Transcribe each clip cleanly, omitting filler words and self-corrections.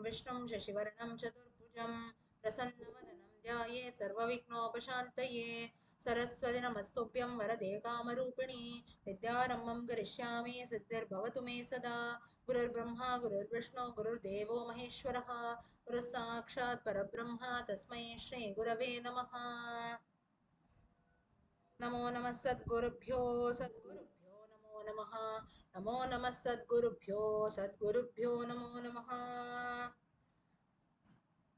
विष्णुं शशिवर्णं चतुर्भुजं प्रसन्नवदनं ध्यायेत् सर्वविघ्नोपशान्तये सरस्वती नमस्तुभ्यं वरदे कामरूपिणी विद्यारम्भं करिष्यामि सिद्धिर्भवतु मे सदा गुरुर्ब्रह्मा गुरुर्विष्णु गुरुर्देवो महेश्वरः गुरुः साक्षात् परब्रह्म तस्मै श्रीगुरवे नमः नमो नमः सद्गुरुभ्यो सद्गुरुभ्यो नमो नमः नमो नमः सद्गुरुभ्यो सद्गुरुभ्यो नमो नमः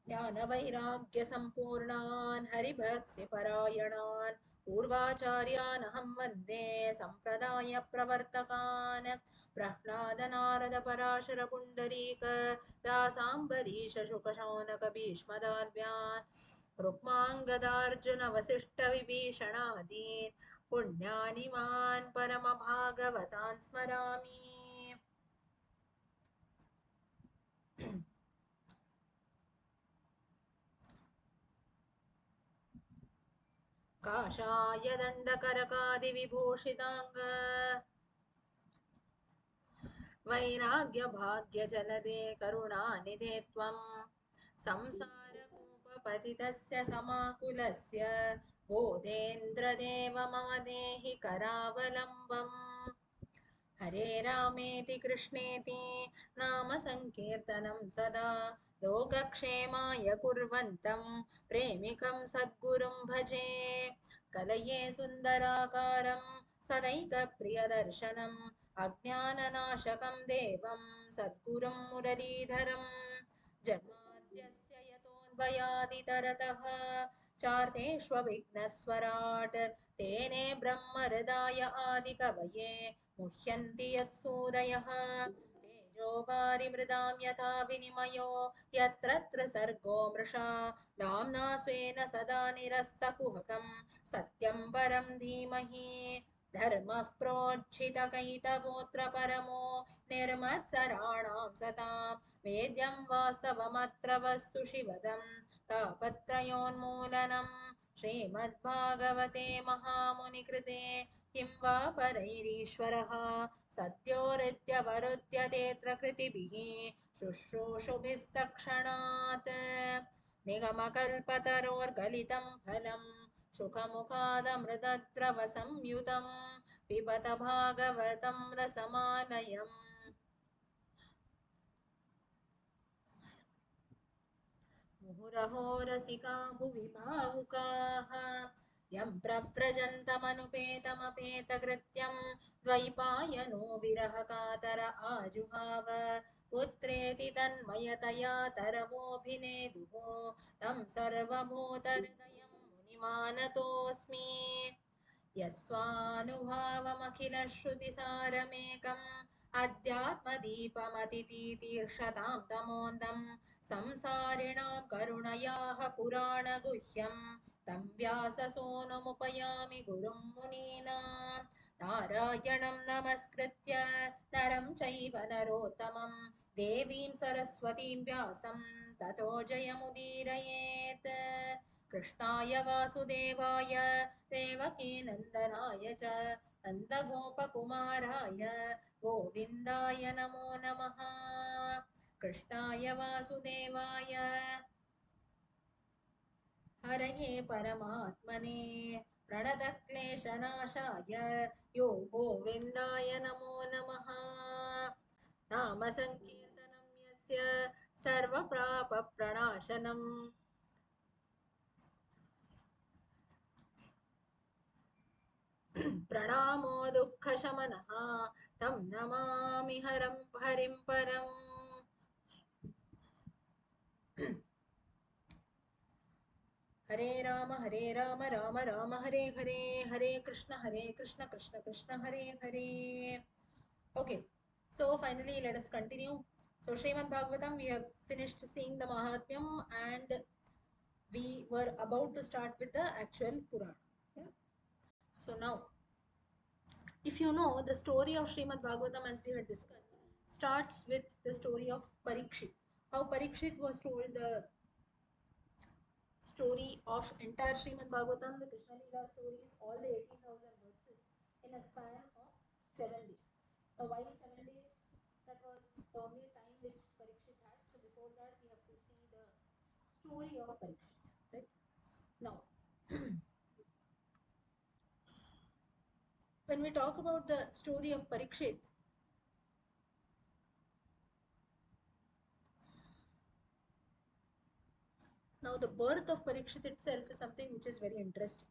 ज्ञानवैराग्यसम्पूर्णान् हरिभक्तिपरायणान् पूर्वाचार्यान् अहं वन्दे सम्प्रदायप्रवर्तकान् प्रह्लादनारदपराशरपुण्डरीक व्यासाम्बरीशशुकशौनकभीष्मदाल्व्यान् रुक्माङ्गदार्जुनवसिष्ठविभीषणादीन् पुण्यानिमान् परमभागवतान् स्मरामि काषाय दण्डकरकादिविभूषिताङ्ग वैराग्यभाग्यजलदे करुणानिधे त्वं संसारकूपपतितस्य समाकुलस्य बोधेन्द्रदेव मम देहि करावलम्बम् हरे रामेति कृष्णेति नाम संकीर्तनं सदा लोकक्षेमाय कुर्वन्तं प्रेमिकं सद्गुरुं भजे कलये सुन्दराकारं सदैकप्रियदर्शनम् अज्ञाननाशकं देवं सद्गुरुं मुरलीधरं जन्माद्यस्य यतोऽन्वयादितरतः चार्तेष्वभिघ्नस्वराट् तेने ब्रह्महृदाय आदिकवये मुह्यन्ति यत्सूरयः तेजो वारिमृदां यथा विनिमयो यत्र सर्गो मृषा दाम्ना स्वेन सदा निरस्तकुहकं सत्यं परं धीमहि धर्मः प्रोज्झितकैतवोऽत्र परमो निर्मत्सराणां सतां वेद्यं वास्तवमत्र वस्तु शिवदं तापत्रयोन्मूलनं श्रीमद्भागवते महामुनिकृते किं वा परैरीश्वरः सत्योरित्यवरुध्यतेऽत्र कृतिभिः शुश्रूषुभिस्तक्षणात् निगमकल्पतरोर्गलितं फलं सुखमुखादमृतद्रवसंयुतं पिबत भागवतं रसमालयम् मुहुरहो रसिका भुवि भावुकाः यं प्रव्रजन्तमनुपेतमपेतकृत्यं द्वैपायनो विरहकातर आजुहाव पुत्रेति तन्मयतया तरवोऽभिनेदुः तं सर्वभूतहृदयं मुनिमानतोऽस्मि यस्वानुभावमखिलश्रुतिसारमेकम् अध्यात्मदीपमतितीतीर्षतां तमोन्दं संसारिणां करुणयाः पुराणगुह्यं तं व्याससूनुमुपयामि गुरुं मुनीनां नारायणं नमस्कृत्य नरं चैव नरोत्तमं देवीं सरस्वतीं व्यासं ततो जयमुदीरयेत् कृष्णाय वासुदेवाय देवकीनन्दनाय च नन्दगोपकुमाराय गोविन्दाय नमो नमः कृष्णाय वासुदेवाय हरये परमात्मने प्रणतक्लेशनाशाय यो गोविन्दाय नमो नमः नाम संकीर्तनं यस्य सर्वपापप्रणाशनम् प्रणामो दुःखशमनः तं नमामि हरिं परम् हरे Ram Ram Ram Hare Hare Hare Krishna Krishna Krishna Hare Hare. Okay, so finally let us continue. So Srimad Bhagavatam, we have finished seeing the Mahatmyam and we were about to start with the actual Purana. Yeah? So now, if you know the story of Srimad Bhagavatam, as we had discussed, starts with the story of Parikshit. How Parikshit was told the story of entire Srimad Bhagavatam, the Krishna Leela stories, all the 18,000 verses in a span of 7 days. Now, why 7 days? That was the only time which Parikshit had. So before before that, we have to see the story of Parikshit. Right now, when we talk about the story of Parikshit, now the birth of Parikshit itself is something which is very interesting.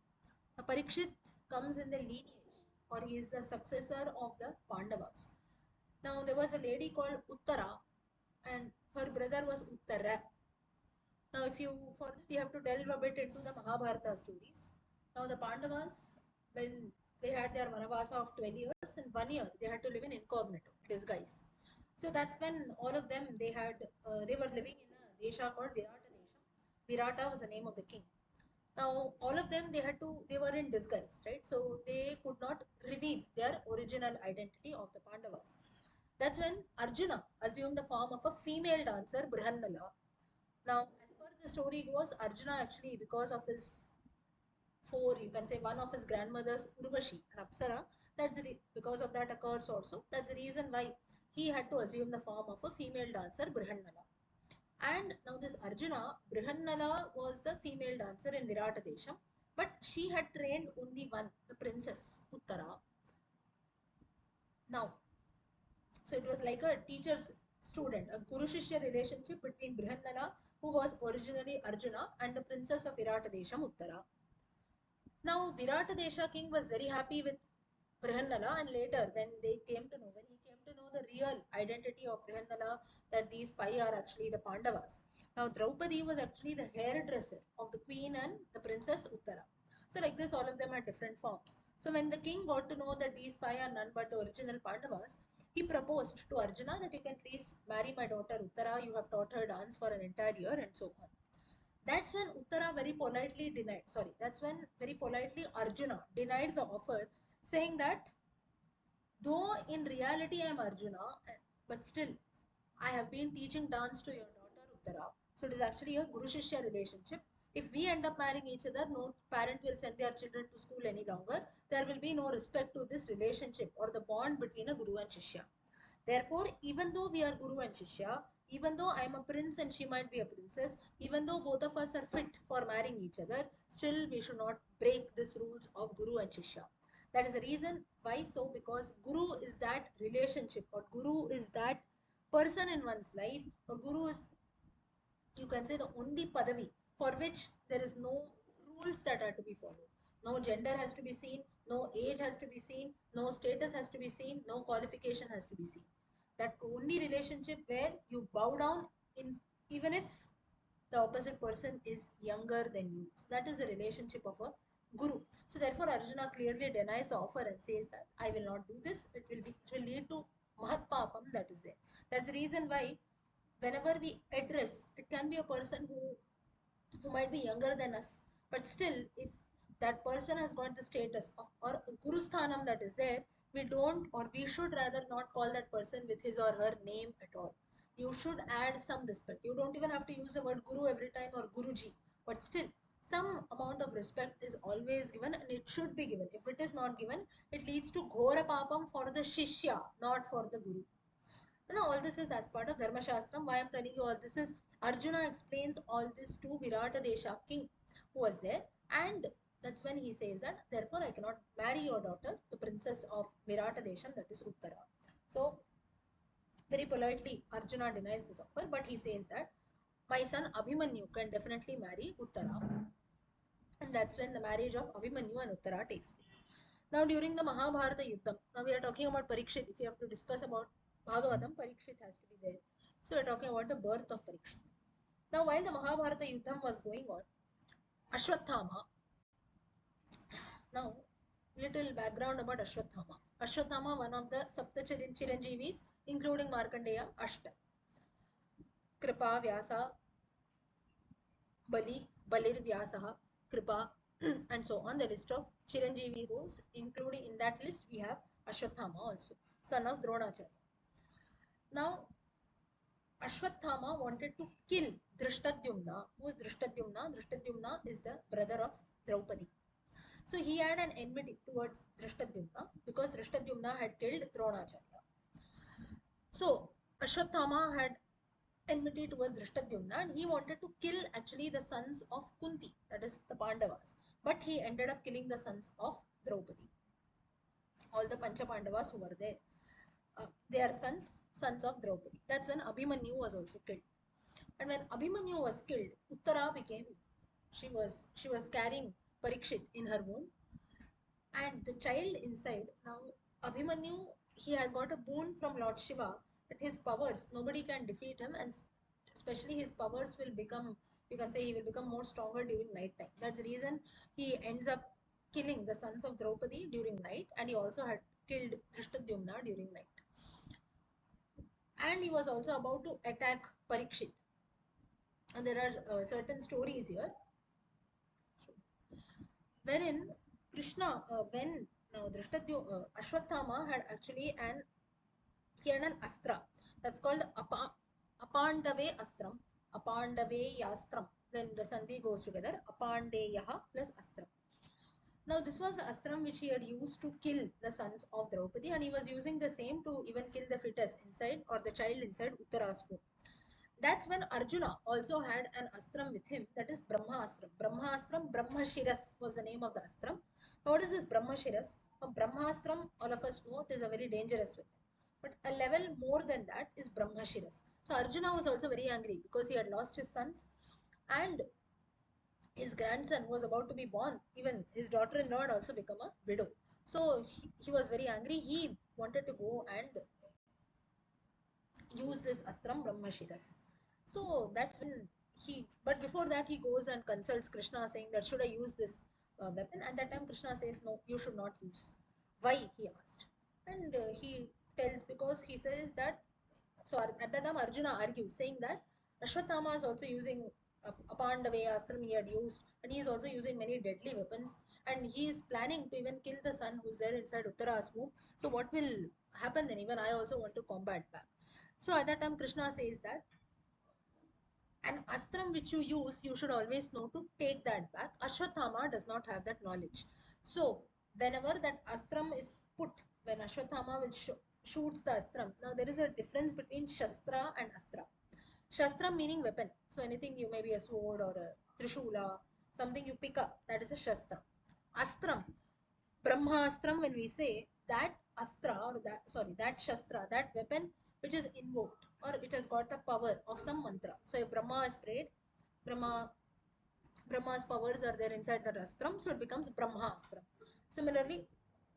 Now, Parikshit comes in the lineage, or he is the successor of the Pandavas. Now, there was a lady called Uttara, and her brother was Uttara. Now, if you, for this, we have to delve a bit into the Mahabharata stories. Now, the Pandavas, when they had their Vanavasa of 12 years, in 1 year, they had to live in incognito, disguise. So that's when all of them, they were living in a desha called Virata Desha. Virata was the name of the king. Now, all of them, they were in disguise, right? So they could not reveal their original identity of the Pandavas. That's when Arjuna assumed the form of a female dancer, Brihannala. Now, as per the story goes, Arjuna actually, because of his you can say one of his grandmothers, Urvashi, an Apsara, because of that occurs also. That's the reason why he had to assume the form of a female dancer, Brihannala. And now this Arjuna, Brihannala was the female dancer in Virata Desha, but she had trained only one, the princess, Uttara. Now, so it was like a teacher's student, a Guru Shishya relationship between Brihannala, who was originally Arjuna, and the princess of Virata Desham, Uttara. Now, Virata Desha king was very happy with Brihannala, and later, when he came to know the real identity of Brihannala, that these five are actually the Pandavas. Now, Draupadi was actually the hairdresser of the queen and the princess Uttara. So, like this, all of them had different forms. So, when the king got to know that these five are none but the original Pandavas, he proposed to Arjuna that you can please marry my daughter Uttara. You have taught her dance for an entire year, and so on. That's when Uttara very politely denied. Sorry, that's when very politely Arjuna denied the offer, saying that though in reality I am Arjuna, but still I have been teaching dance to your daughter Uttara. So it is actually a Guru Shishya relationship. If we end up marrying each other, no parent will send their children to school any longer. There will be no respect to this relationship or the bond between a Guru and Shishya. Therefore, even though we are Guru and Shishya, even though I am a prince and she might be a princess, even though both of us are fit for marrying each other, still we should not break these rules of Guru and Shishya. That is the reason why. So, because Guru is that relationship, or Guru is that person in one's life, or Guru is, you can say, the only padavi for which there is no rules that are to be followed. No gender has to be seen, no age has to be seen, no status has to be seen, no qualification has to be seen. That only relationship where you bow down in, even if the opposite person is younger than you. So that is the relationship of a guru. So therefore Arjuna clearly denies the offer and says that I will not do this. It will lead to mahatpapam, that is there. That's the reason why whenever we address, it can be a person who might be younger than us, but still, if that person has got the status of, or guru sthanam that is there, we don't, or we should rather not call that person with his or her name at all. You should add some respect. You don't even have to use the word guru every time, or guruji, but still some amount of respect is always given, and it should be given. If it is not given, it leads to ghora papam for the shishya, not for the guru. No, all this is as part of Dharma Shastram. Why I'm telling you all this is Arjuna explains all this to Virata Desha king who was there, and that's when he says that therefore I cannot marry your daughter, the princess of Virata Desham, that is Uttara. So very politely Arjuna denies this offer, but he says that my son Abhimanyu can definitely marry Uttara, and that's when the marriage of Abhimanyu and Uttara takes place. Now, during the Mahabharata Yuddham, now we are talking about Parikshit. If you have to discuss about Bhagavatam, Parikshit has to be there. So, we are talking about the birth of Parikshit. Now, while the Mahabharata Yuddham was going on, Ashwathama, now, little background about Ashwathama. Ashwathama, one of the Sapta Chiranjeevis, including Markandeya, Ashta, Kripa, Vyasa, Bali, Balir, Vyasaha, Kripa, and so on. The list of Chiranjeevi goes, including in that list we have Ashwathama also, son of Dronacharya. Now, Ashwathama wanted to kill Drishtadyumna. Who is Drishtadyumna? Drishtadyumna is the brother of Draupadi. So he had an enmity towards Drishtadyumna because Drishtadyumna had killed Dronacharya. So Ashwathama had enmity towards Drishtadyumna, and he wanted to kill actually the sons of Kunti, that is the Pandavas. But he ended up killing the sons of Draupadi, all the Pancha Pandavas who were there. Their sons of Draupadi. That's when Abhimanyu was also killed. And when Abhimanyu was killed, Uttara became, she was carrying Parikshit in her womb, and the child inside. Now Abhimanyu, he had got a boon from Lord Shiva that his powers, nobody can defeat him, and especially his powers will become, you can say, he will become more stronger during night time. That's the reason he ends up killing the sons of Draupadi during night, and he also had killed Drishtadyumna during night. And he was also about to attack Parikshit. And there are certain stories here wherein Krishna, when now Ashwatthama had actually he had an astra that's called Apandave Astram, Apandave Yastram. When the Sandhi goes together, Apandeyaha plus Astram. Now, this was the astram which he had used to kill the sons of Draupadi, and he was using the same to even kill the fetus inside, or the child inside Uttara's womb. That's when Arjuna also had an astram with him, that is Brahmaastram. Brahmaastram, Brahmashiras was the name of the astram. Now, what is this Brahmashiras? A Brahmaastram, all of us know, it is a very dangerous weapon. But a level more than that is Brahmashiras. So Arjuna was also very angry because he had lost his sons, and his grandson was about to be born. Even his daughter-in-law had also become a widow. So he was very angry. He wanted to go and use this Astram Brahmashiras. So that's when but before that, he goes and consults Krishna saying that should I use this weapon? And that time Krishna says, no, you should not use. Why? He asked. And he tells, because he says that, so at that time Arjuna argues saying that Ashwatthama is also using a Pandava Astram he had used, and he is also using many deadly weapons, and he is planning to even kill the son who's there inside Uttara's womb. So what will happen then? Even I also want to combat back. So at that time, Krishna says that an astram which you use, you should always know to take that back. Ashwatthama does not have that knowledge. So whenever that astram is put, when Ashwatthama will shoots the astram, now there is a difference between Shastra and Astra. Shastra meaning weapon. So anything, you may be a sword or a trishula, something you pick up, that is a Shastra. Astram, Brahmastram, when we say that astra, or that shastra, that weapon which is invoked or which has got the power of some mantra. So if Brahma is prayed, Brahma Brahma's powers are there inside the astram, so it becomes Brahmastram. Similarly,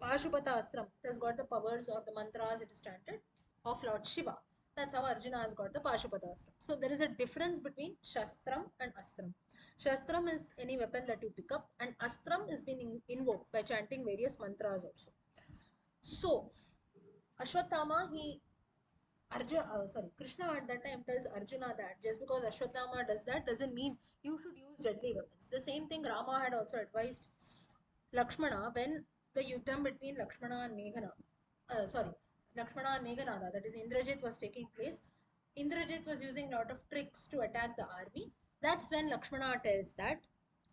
Pashupata Astram, it has got the powers or the mantras, it is chanted, of Lord Shiva. That's how Arjuna has got the Pashupata Astram. So there is a difference between Shastram and Astram. Shastram is any weapon that you pick up, and Astram is being invoked by chanting various mantras also. So Ashwatthama, Krishna at that time tells Arjuna that just because Ashwatthama does that doesn't mean you should use deadly weapons. The same thing Rama had also advised Lakshmana when the yuddham between Lakshmana and Meghanada, that is Indrajit, was taking place. Indrajit was using a lot of tricks to attack the army. That's when Lakshmana tells that.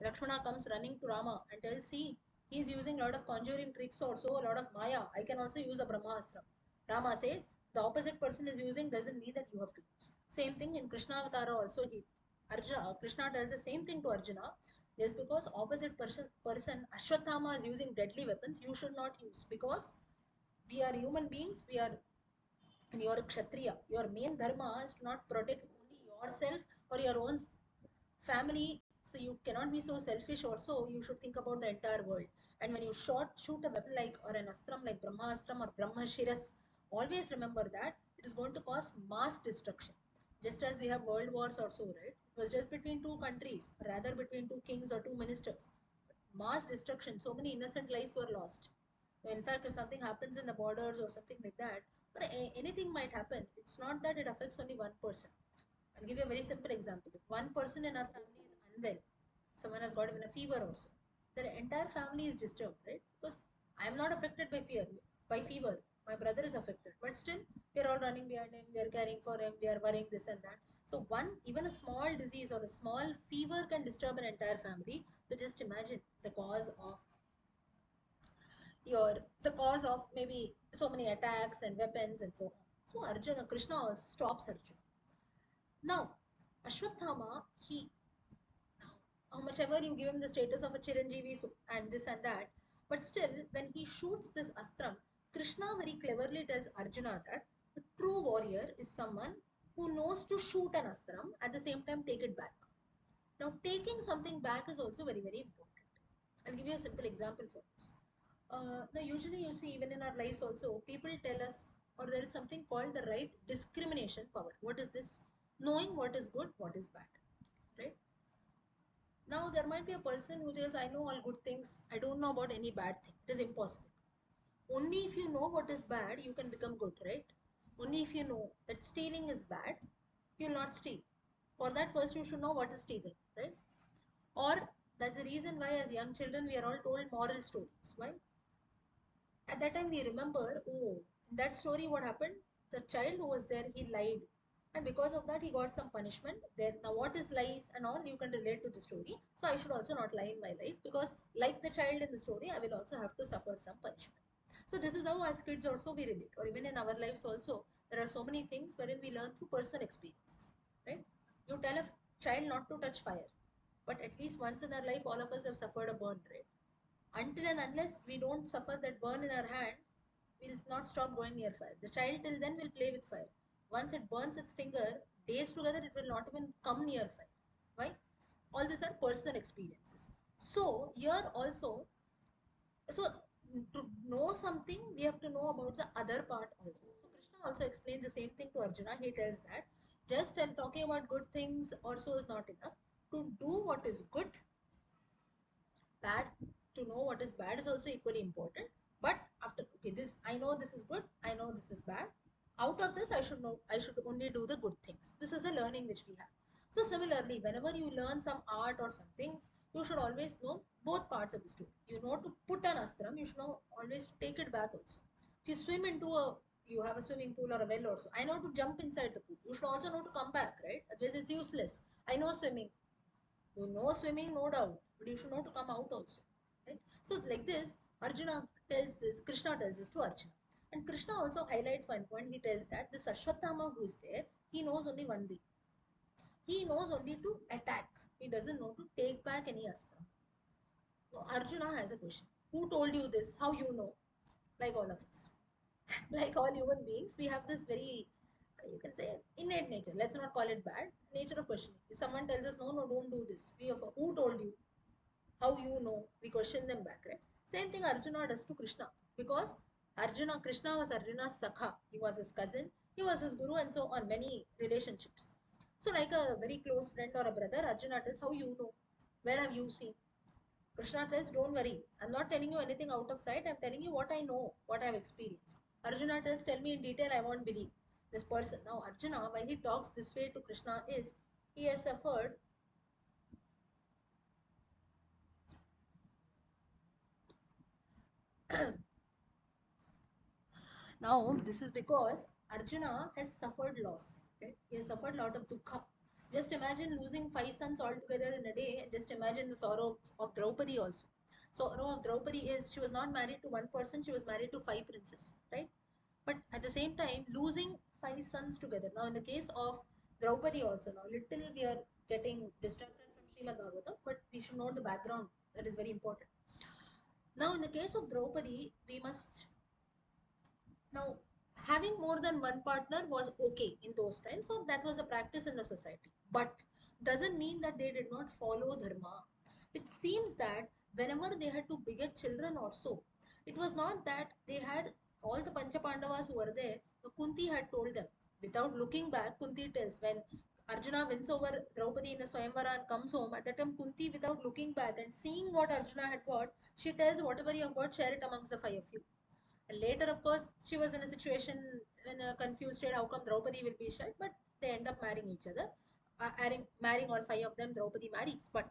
Lakshmana comes running to Rama and tells, see, he's using a lot of conjuring tricks also, a lot of Maya. I can also use a Brahmastra. Rama says, the opposite person is using doesn't mean that you have to use. Same thing in Krishna Avatara also. Krishna tells the same thing to Arjuna. Just because opposite person Ashwatthama is using deadly weapons, you should not use, because we are human beings, we are, and you are a Kshatriya. Your main dharma is to not protect only yourself or your own family. So you cannot be so selfish also. You should think about the entire world. And when you shoot a weapon like, or an astram like Brahmastram or Brahmashiras, always remember that it is going to cause mass destruction. Just as we have world wars also, right? It was just between two countries, rather between two kings or two ministers. Mass destruction, so many innocent lives were lost. In fact, if something happens in the borders or something like that, or anything might happen, it's not that it affects only one person. I'll give you a very simple example. If one person in our family is unwell, someone has got even a fever also, their entire family is disturbed, right? Because I am not affected by fever. My brother is affected, but still we are all running behind him. We are caring for him. We are worrying this and that. So even a small disease or a small fever can disturb an entire family. So just imagine the cause of maybe so many attacks and weapons and so on. So Arjuna, Krishna also stops Arjuna. Now, Ashwatthama, he, how much ever you give him the status of a Chiranjeevi and this and that, but still, when he shoots this Astram, Krishna very cleverly tells Arjuna that a true warrior is someone who knows to shoot an Astram at the same time take it back. Now, taking something back is also very, very important. I'll give you a simple example for this. Now, usually you see, even in our lives also, people tell us, or there is something called the right discrimination power. What is this? Knowing what is good, what is bad, right? Now, there might be a person who tells, I know all good things, I don't know about any bad thing. It is impossible. Only if you know what is bad, you can become good, right? Only if you know that stealing is bad, you'll not steal. For that, first you should know what is stealing, right? Or that's the reason why, as young children, we are all told moral stories. Why? At that time, we remember, oh, in that story, what happened? The child who was there, he lied. And because of that, he got some punishment. There, now, what is lies and all, you can relate to the story. So, I should also not lie in my life because, like the child in the story, I will also have to suffer some punishment. So, this is how, as kids, also we relate, or even in our lives, also, there are so many things wherein we learn through personal experiences, right? You tell a child not to touch fire, but at least once in our life, all of us have suffered a burn, right? Until and unless we don't suffer that burn in our hand, we'll not stop going near fire. The child till then will play with fire. Once it burns its finger, days together it will not even come near fire. Why? All these are personal experiences. So here also, so to know something, we have to know about the other part also. So Krishna also explains the same thing to Arjuna. He tells that just talking about good things also is not enough. To do what is good, bad, to know what is bad is also equally important. But after, okay, this I know this is good, I know this is bad, out of this I should know, I should only do the good things. This is a learning which we have. So similarly, whenever you learn some art or something, you should always know both parts of the story. You know to put an astram, you should know always to take it back also. If you swim into a, you have a swimming pool or a well or so, I know to jump inside the pool, you should also know to come back, right? Otherwise it's useless. I know swimming, you know swimming, no doubt, but you should know to come out also. Right? So, like this, Arjuna tells this, Krishna tells this to Arjuna. And Krishna also highlights one point. He tells that this Ashwatthama who is there, he knows only one way. He knows only to attack. He doesn't know to take back any astra. So Arjuna has a question. Who told you this? How you know? Like all of us. Like all human beings, we have this very, you can say, innate nature. Let's not call it bad. Nature of questioning. If someone tells us, no, no, don't do this, we have, who told you? How you know? We question them back, right? Same thing Arjuna does to Krishna, because Krishna was Arjuna's sakha, he was his cousin, he was his guru, and so on, many relationships. So like a very close friend or a brother, Arjuna tells, how you know, where have you seen? Krishna tells, don't worry, I'm not telling you anything out of sight, I'm telling you what I know, what I've experienced. Arjuna tells, tell me in detail, I won't believe this person. Now Arjuna, why he talks this way to Krishna is, he has suffered. Now, this is because Arjuna has suffered loss. Right? He has suffered a lot of dukkha. Just imagine losing five sons altogether in a day, and just imagine the sorrow of Draupadi also. Sorrow of Draupadi is she was not married to one person, she was married to five princes, right? But at the same time, losing five sons together. Now, in the case of Draupadi also, now little we are getting distracted from Srimad Bhagavatam, but we should know the background. That is very important. Now, in the case of Draupadi, we must now, having more than one partner was okay in those times, or that was a practice in the society. But doesn't mean that they did not follow dharma. It seems that whenever they had to beget children also, it was not that they had all the Pancha Pandavas who were there. Kunti had told them. Without looking back, Kunti tells when Arjuna wins over Draupadi in a Swayamvara and comes home, at that time Kunti, without looking back and seeing what Arjuna had got, she tells, whatever you have got, share it amongst the five of you. And later, of course, she was in a situation, in a confused state, how come Draupadi will be shared? But they end up marrying each other. Marrying all five of them, Draupadi marries. But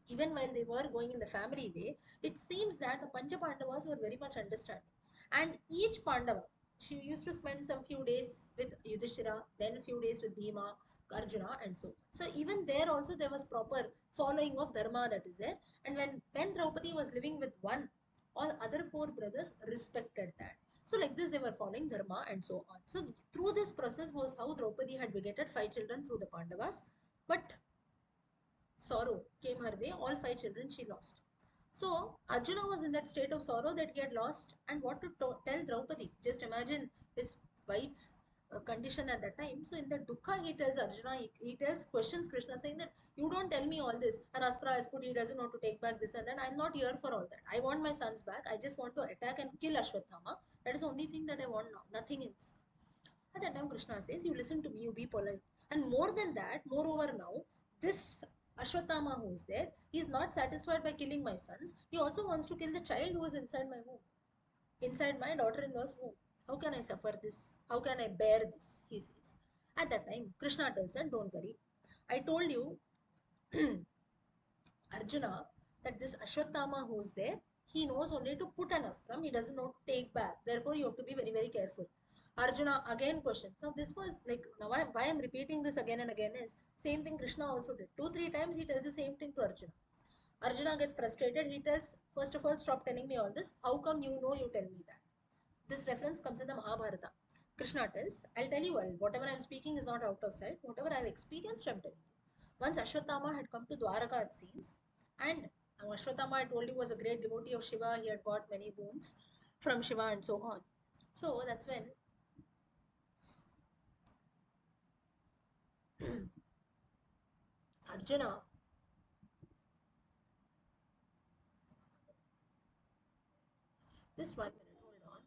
even while they were going in the family way, it seems that the Pancha Pandavas were very much understanding. And each Pandava, she used to spend some few days with Yudhishthira, then a few days with Bhima, Arjuna, and so. So even there also there was proper following of dharma that is there. And when Draupadi was living with one, all other four brothers respected that. So like this, they were following dharma and so on. So through this process was how Draupadi had begetted 5 children through the Pandavas. But sorrow came her way. All 5 children she lost. So Arjuna was in that state of sorrow that he had lost, and what to tell Draupadi? Just imagine his wife's condition at that time. So in the dukkha, he tells Arjuna, he tells, questions Krishna, saying that you don't tell me all this. And Astra has put, he doesn't want to take back this and that. I'm not here for all that. I want my sons back. I just want to attack and kill Ashwatthama. That is the only thing that I want now. Nothing else. At that time, Krishna says, you listen to me, you be polite. And more than that, moreover now, this Ashwatthama who is there, he is not satisfied by killing my sons. He also wants to kill the child who is inside my womb, inside my daughter-in-law's womb. How can I suffer this? How can I bear this? He says. At that time, Krishna tells her, don't worry. I told you, Arjuna, that this Ashwatthama who's there, he knows only to put an astram, he doesn't know to take back. Therefore, you have to be very, very careful. Arjuna again questions. Now, this was like, now why I'm repeating this again and again is same thing Krishna also did. 2, 3 times he tells the same thing to Arjuna. Arjuna gets frustrated. He tells, first of all, stop telling me all this. How come you know you tell me that? This reference comes in the Mahabharata. Krishna tells, I'll tell you all, whatever I'm speaking is not out of sight. Whatever I've experienced, I'm telling you. Once Ashwatthama had come to Dwaraka, it seems, and Ashwatthama, I told you, was a great devotee of Shiva. He had got many boons from Shiva and so on. So that's when Arjuna, just 1 minute, hold on.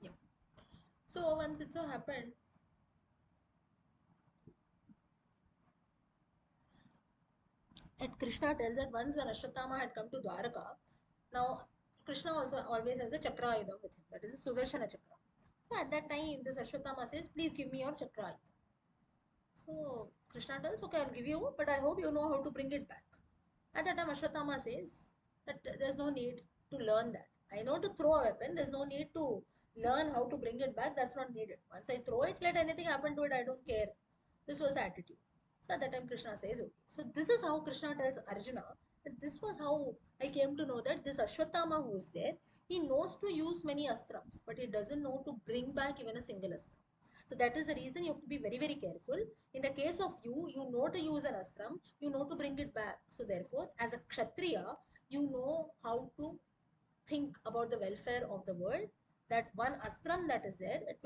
Yeah. So once it so happened, and Krishna tells that once when Ashwatthama had come to Dwaraka, now Krishna also always has a chakra ayuda with him. That is a Sudarshana chakra. So at that time, this Ashwatthama says, please give me your chakra ayuda. So Krishna tells, okay, I'll give you, but I hope you know how to bring it back. At that time, Ashwatthama says that there's no need to learn that. I know to throw a weapon, there's no need to learn how to bring it back. That's not needed. Once I throw it, let anything happen to it, I don't care. This was attitude. So at that time, Krishna says, okay. So this is how Krishna tells Arjuna that this was how I came to know that this Ashwatthama who's there, he knows to use many astrams, but he doesn't know to bring back even a single astram. So that is the reason you have to be very, very careful. In the case of you, you know to use an astram, you know to bring it back. So therefore, as a Kshatriya, you know how to think about the welfare of the world. That one astram that is there, it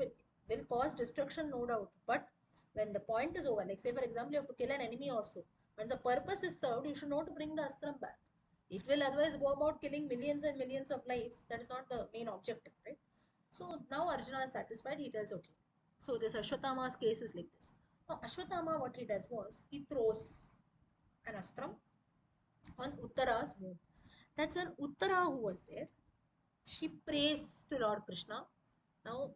will cause destruction, no doubt. But when the point is over, like say for example, you have to kill an enemy also. When the purpose is served, you should know to bring the astram back. It will otherwise go about killing millions and millions of lives. That is not the main objective, right? So now Arjuna is satisfied. He tells, okay. So this Ashwatthama's case is like this. Now Ashwatthama, what he does was he throws an astram on Uttara's womb. That's when Uttara, who was there, she prays to Lord Krishna. Now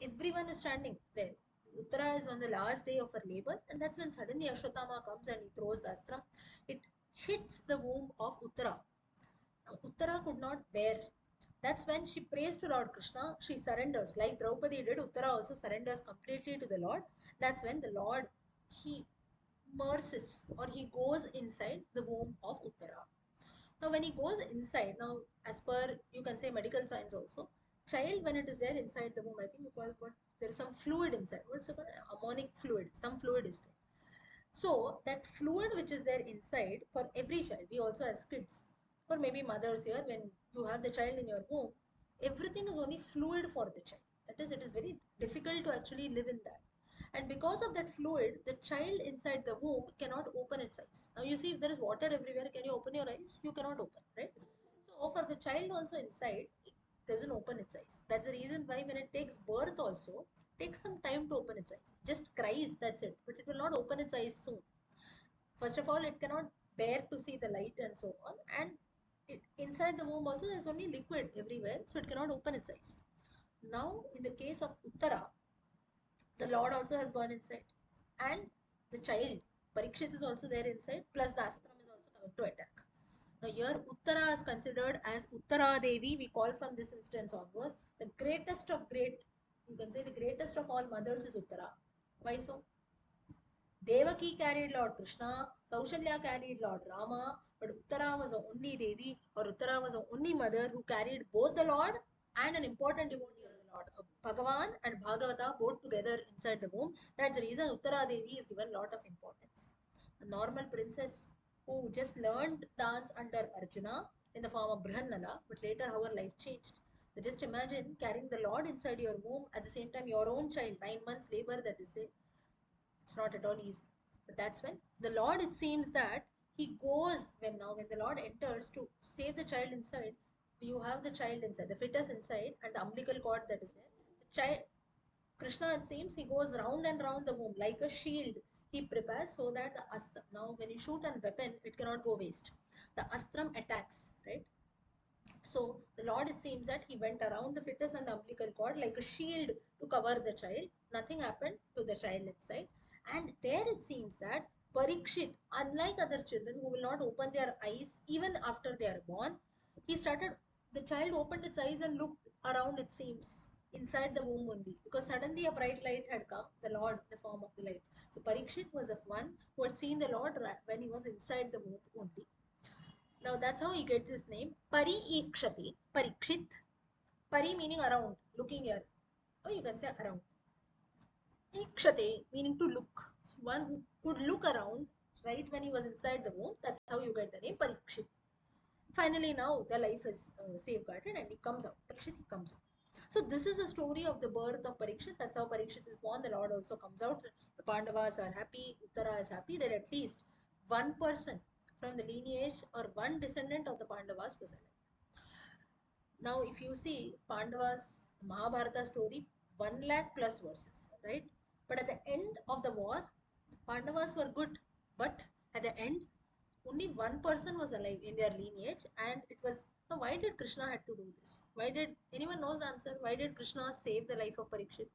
everyone is standing there. Uttara is on the last day of her labor, and that's when suddenly Ashwatthama comes and he throws the astram. It hits the womb of Uttara. Now, Uttara could not bear. That's when she prays to Lord Krishna. She surrenders, like Draupadi did. Uttara also surrenders completely to the Lord. That's when the Lord he immerses or he goes inside the womb of Uttara. Now, when he goes inside, now as per you can say medical science also, child when it is there inside the womb, I think you call it what there is some fluid inside. What's it called? Ammonic fluid. Some fluid is there. So that fluid which is there inside for every child, we also as kids, or maybe mothers here, when you have the child in your womb, everything is only fluid for the child. That is, it is very difficult to actually live in that. And because of that fluid, the child inside the womb cannot open its eyes. Now you see, if there is water everywhere, can you open your eyes? You cannot open, right? So for the child also inside, it doesn't open its eyes. That's the reason why when it takes birth also, takes some time to open its eyes. Just cries, that's it. But it will not open its eyes soon. First of all, it cannot bear to see the light and so on. And inside the womb also, there's only liquid everywhere, so it cannot open its eyes. Now, in the case of Uttara, the Lord also has gone inside. And the child. Parikshit is also there inside, plus the Astram is also coming to attack. Now here Uttara is considered as Uttara Devi, we call from this instance onwards, the greatest of great, you can say the greatest of all mothers is Uttara. Why so? Devaki carried Lord Krishna, Kaushalya carried Lord Rama, but Uttara was the only Devi or Uttara was the only mother who carried both the Lord and an important devotee of the Lord. Bhagavan and Bhagavata both together inside the womb. That's the reason Uttara Devi is given a lot of importance. A normal princess who just learned dance under Arjuna in the form of Brihannala, but later how her life changed. So just imagine carrying the Lord inside your womb at the same time your own child, 9 months labor, that is it. It's not at all easy. But that's when the Lord, it seems that he goes, when the Lord enters to save the child inside, you have the child inside, the fetus inside, and the umbilical cord that is there. The child, Krishna, it seems, he goes round and round the womb like a shield. He prepares so that the astra. Now, when you shoot a weapon, it cannot go waste. The astram attacks, right? So the Lord, it seems that he went around the fetus and the umbilical cord like a shield to cover the child. Nothing happened to the child inside. And there it seems that Parikshit, unlike other children who will not open their eyes even after they are born, he started, the child opened its eyes and looked around, it seems, inside the womb only. Because suddenly a bright light had come, the Lord, the form of the light. So Parikshit was of one who had seen the Lord when he was inside the womb only. Now that's how he gets his name. Ikshati, Parikshit. Pari meaning around, looking here. Or you can say around. Ikshate meaning to look. So one who could look around right when he was inside the womb. That's how you get the name Parikshit. Finally, now the life is safeguarded and he comes out. Parikshit, he comes out. So this is the story of the birth of Parikshit. That's how Parikshit is born. The Lord also comes out. The Pandavas are happy. Uttara is happy that at least one person from the lineage or one descendant of the Pandavas was alive. Now, if you see Pandavas Mahabharata story, 1 lakh plus verses, right? But at the end of the war, Pandavas were good, but at the end, only one person was alive in their lineage, and it was. Now, why did Krishna had to do this? Why did anyone knows the answer? Why did Krishna save the life of Parikshit?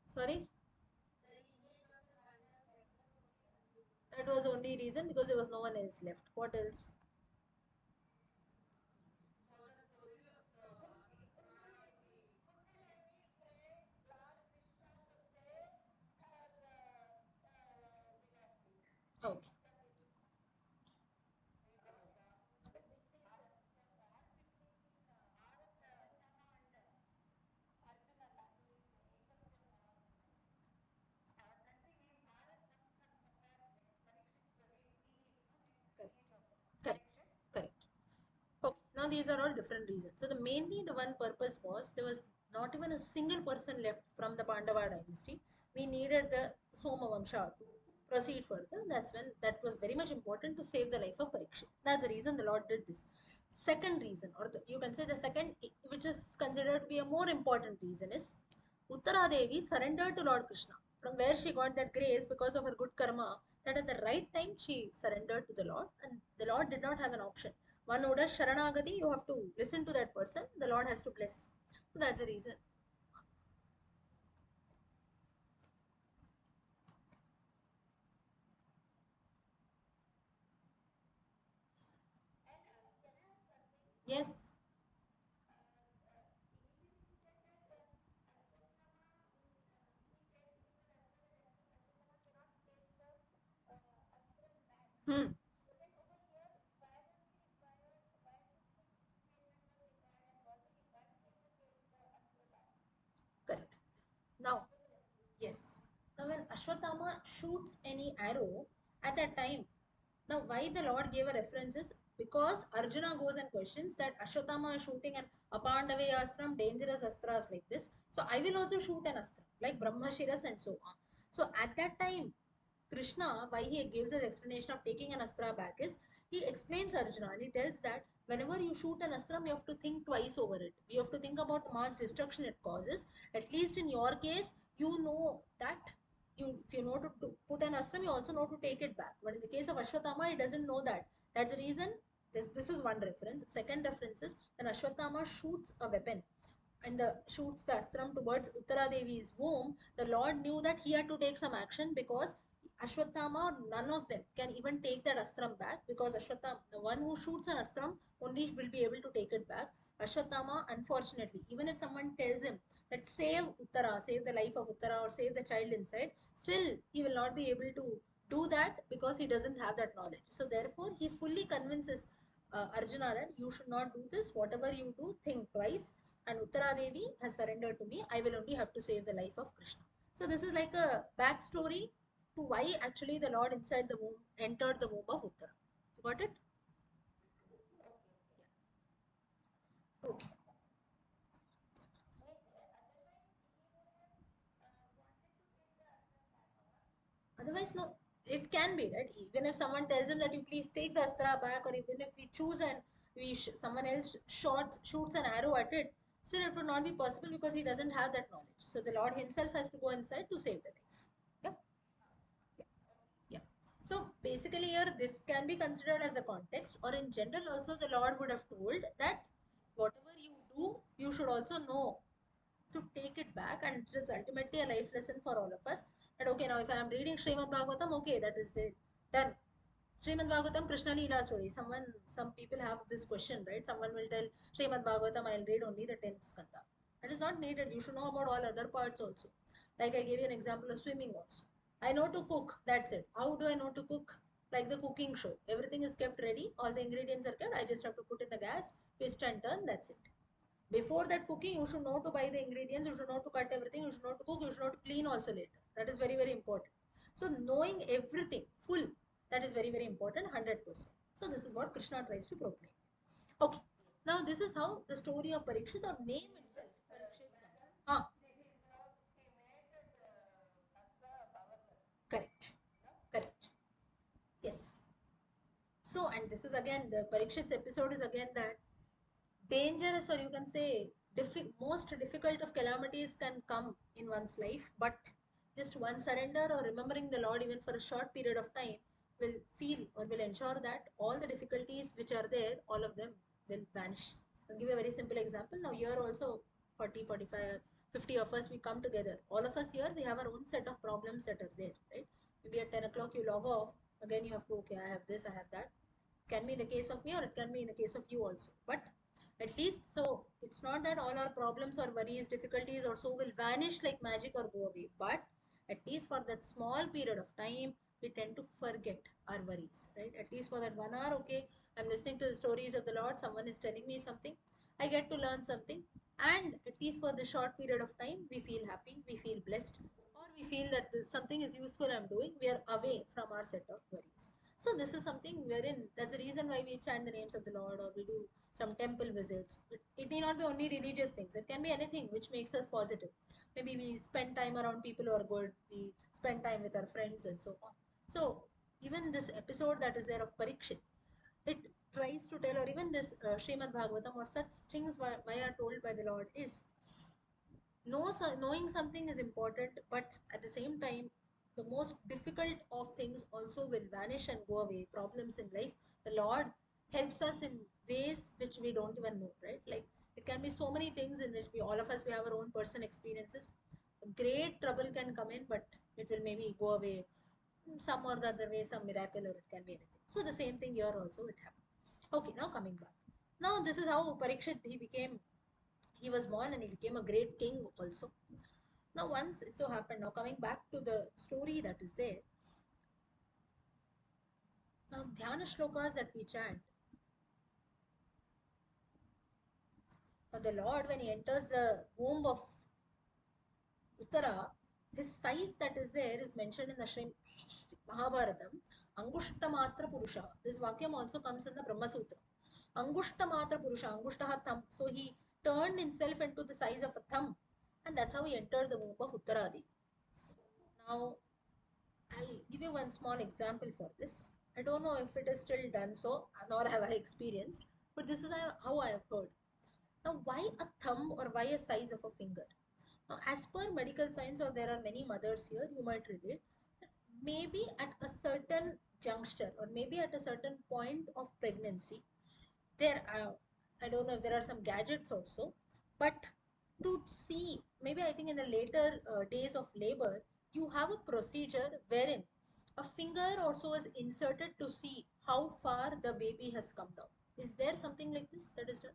Sorry, that was only reason because there was no one else left. What else? Okay, correct, correct, correct. Okay, now these are all different reasons. So the mainly the one purpose was there was not even a single person left from the Pandava dynasty. We needed the Somavamsha to proceed further. That's when that was very much important to save the life of Parikshit. That's the reason the Lord did this. Second reason, or you can say the second, which is considered to be a more important reason, is Uttara Devi surrendered to Lord Krishna, from where she got that grace because of her good karma, that at the right time she surrendered to the Lord, and the Lord did not have an option. One order Sharanagati, you have to listen to that person, the Lord has to bless. So that's the reason. Yes. Hmm. Correct. Now, yes. Now, when Ashwatthama shoots any arrow at that time, now why the Lord gave a reference is because Arjuna goes and questions that Ashwatthama is shooting an Apandavayastram, dangerous astras like this. So I will also shoot an astra, like Brahmashiras and so on. So at that time, Krishna, why he gives an explanation of taking an astra back is he explains Arjuna and he tells that whenever you shoot an astra, you have to think twice over it. You have to think about the mass destruction it causes. At least in your case, you know that if you know to put an astra, you also know to take it back. But in the case of Ashwatthama, he doesn't know that. That's the reason This is one reference. Second reference is when Ashwatthama shoots a weapon and shoots the astram towards Uttara Devi's womb, the Lord knew that he had to take some action because Ashwatthama, none of them can even take that astram back, because Ashwatthama, the one who shoots an astram, only will be able to take it back. Ashwatthama, unfortunately, even if someone tells him that save Uttara, save the life of Uttara or save the child inside, still he will not be able to do that because he doesn't have that knowledge. So therefore, he fully convinces Arjuna that you should not do this. Whatever you do, think twice. And Uttara Devi has surrendered to me. I will only have to save the life of Krishna. So this is like a backstory to why actually the Lord inside the womb entered the womb of Uttara. You got it? Okay. Otherwise, no. It can be right. Even if someone tells him that you please take the astra back, or even if we choose and someone else shoots an arrow at it, still it would not be possible because he doesn't have that knowledge. So the Lord Himself has to go inside to save the life. Yeah. Yeah. Yeah. So basically, here this can be considered as a context, or in general, also the Lord would have told that whatever you do, you should also know to take it back, and it is ultimately a life lesson for all of us. That okay, now if I am reading Srimad Bhagavatam, okay, that is done. Srimad Bhagavatam, Krishna Leela story. Some people have this question, right? Someone will tell Srimad Bhagavatam, I'll read only the 10th skanda. That is not needed. You should know about all other parts also. Like I gave you an example of swimming also. I know to cook, that's it. How do I know to cook? Like the cooking show. Everything is kept ready, all the ingredients are kept. I just have to put in the gas, twist and turn, that's it. Before that cooking, you should know to buy the ingredients, you should know to cut everything, you should know to cook, you should know to clean also later. That is very, very important. So knowing everything full, that is very, very important, 100%. So this is what Krishna tries to proclaim. Okay. Now this is how the story of Parikshit, or name itself, Parikshit comes. Ah, correct. Correct. Yes. So, and this is again, the Parikshit's episode is again that dangerous, or you can say most difficult of calamities can come in one's life, but just one surrender or remembering the Lord even for a short period of time will feel or will ensure that all the difficulties which are there, all of them will vanish. I'll give you a very simple example. Now here also 40, 45, 50 of us, we come together, all of us here, we have our own set of problems that are there, right? Maybe at 10 o'clock you log off, again you have to, okay, I have this, I have that. Can be in the case of me, or it can be in the case of you also, but at least, so it's not that all our problems or worries, difficulties or so will vanish like magic or go away, but at least for that small period of time, we tend to forget our worries, right? At least for that 1 hour, okay, I'm listening to the stories of the Lord, someone is telling me something, I get to learn something, and at least for the short period of time, we feel happy, we feel blessed, or we feel that something is useful I'm doing, we are away from our set of worries. So this is something wherein, that's the reason why we chant the names of the Lord, or we do some temple visits. It need not be only religious things. It can be anything which makes us positive. Maybe we spend time around people who are good. We spend time with our friends and so on. So even this episode that is there of Parikshit, it tries to tell, or even this Srimad Bhagavatam or such things why are told by the Lord is knowing something is important, but at the same time, the most difficult of things also will vanish and go away. Problems in life, the Lord helps us in ways which we don't even know, right? Like it can be so many things in which all of us, we have our own personal experiences. Great trouble can come in, but it will maybe go away some or the other way, some miracle, or it can be anything. So the same thing here also will happen. Okay, now coming back. Now this is how Parikshit, he was born and he became a great king also. Now, once it so happened, now coming back to the story that is there, now Dhyana shlokas that we chant, now the Lord, when he enters the womb of Uttara, his size that is there is mentioned in the Mahabharatam, Angushta Matra Purusha. This Vakyam also comes in the Brahma Sutra. Angushta Matra Purusha, Angushtaha thumb. So he turned himself into the size of a thumb, and that's how he entered the womb of Uttaradi. Now, I'll give you one small example for this. I don't know if it is still done so, nor have I experienced, but this is how I have heard. Now, why a thumb or why a size of a finger? Now, as per medical science, or there are many mothers here, you might relate, maybe at a certain juncture or maybe at a certain point of pregnancy, There I don't know if there are some gadgets also, but to see, maybe I think in the later days of labor, you have a procedure wherein a finger also is inserted to see how far the baby has come down. Is there something like this that is done?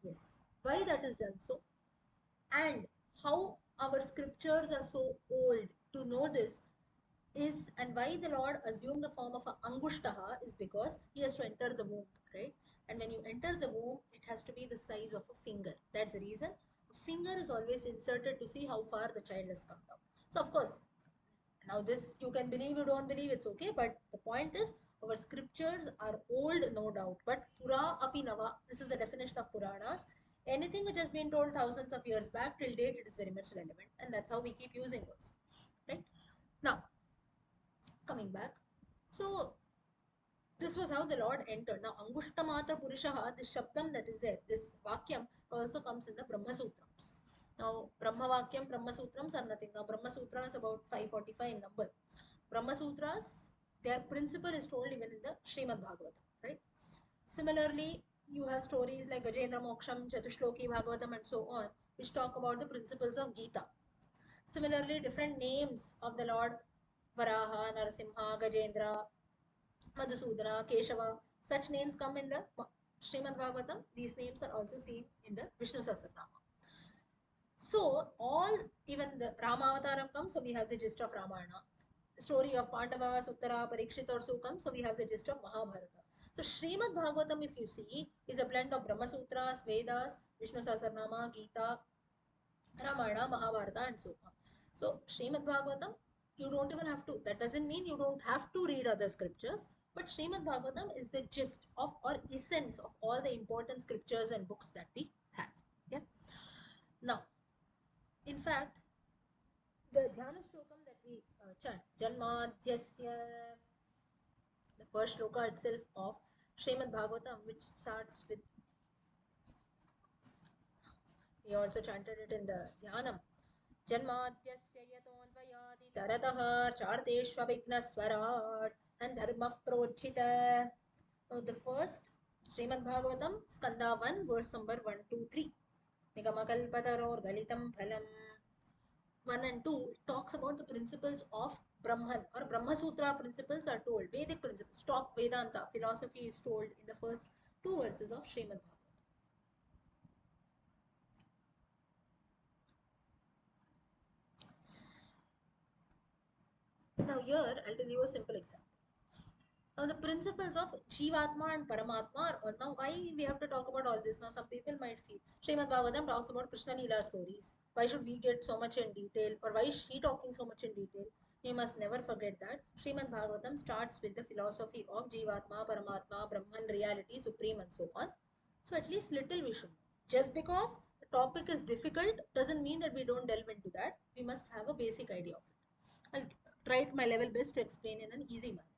Yes. Why that is done so, and how our scriptures are so old to know this is, and why the Lord assumed the form of a Angushtaha is because he has to enter the womb, right? And when you enter the womb, it has to be the size of a finger. That's the reason. A finger is always inserted to see how far the child has come down. So, of course, now this you can believe, you don't believe, it's okay. But the point is, our scriptures are old, no doubt. But Pura api nava, this is the definition of Puranas. Anything which has been told thousands of years back till date, it is very much relevant. And that's how we keep using those. Right? Now, coming back. So this was how the Lord entered. Now, Angushtamata Purushaha, this Shabdam that is there, this Vakyam also comes in the Brahma Sutrams. Now, Brahma Vakyam, Brahma Sutrams are nothing. Now, Brahma Sutra is about 545 in number. Brahma Sutras, their principle is told even in the Srimad Bhagavatam, right? Similarly, you have stories like Gajendra Moksham, Chatushloki Bhagavatam, and so on, which talk about the principles of Gita. Similarly, different names of the Lord, Varaha, Narasimha, Gajendra, Madhusudana, Keshava, such names come in the Srimad Bhagavatam. These names are also seen in the Vishnu Sahasranama. So, all, even the Rama Avataram comes, so we have the gist of Ramayana. The story of Pandavas, Uttara, Parikshit also comes, so we have the gist of Mahabharata. So, Srimad Bhagavatam, if you see, is a blend of Brahma Sutras, Vedas, Vishnu Sahasranama, Gita, Ramayana, Mahabharata, and so on. So, Srimad Bhagavatam, you don't even have to, that doesn't mean you don't have to read other scriptures, but Srimad Bhagavatam is the gist of or essence of all the important scriptures and books that we have. Yeah. Now, in fact, the Dhyana Shlokam that we chant, Janmadhyasya, the first shloka itself of Srimad Bhagavatam, which starts with, we also chanted it in the Dhyanam. जन्माद्यस्य यतोऽन्वयादितरतः चार्तेष्वभिघ्नस्वराट् and dharma prochita. Now the first Srimad Bhagavatam, Skanda 1, verse number 1 to 3. Nigamakalpataror galitam phalam. 1 and 2 talks about the principles of Brahman or Brahma Sutra principles are told. Vedic principles, stock Vedanta, philosophy is told in the first two verses of Srimad Bhagavatam. Now here I'll tell you a simple example. Now, the principles of Jivatma and Paramatma are all. Now, why we have to talk about all this? Now, some people might feel Srimad Bhagavatam talks about Krishna Leela stories. Why should we get so much in detail? Or why is she talking so much in detail? We must never forget that Srimad Bhagavatam starts with the philosophy of Jivatma, Paramatma, Brahman, reality, Supreme, and so on. So, at least little we should know. Just because the topic is difficult doesn't mean that we don't delve into that. We must have a basic idea of it. I'll try my level best to explain in an easy manner.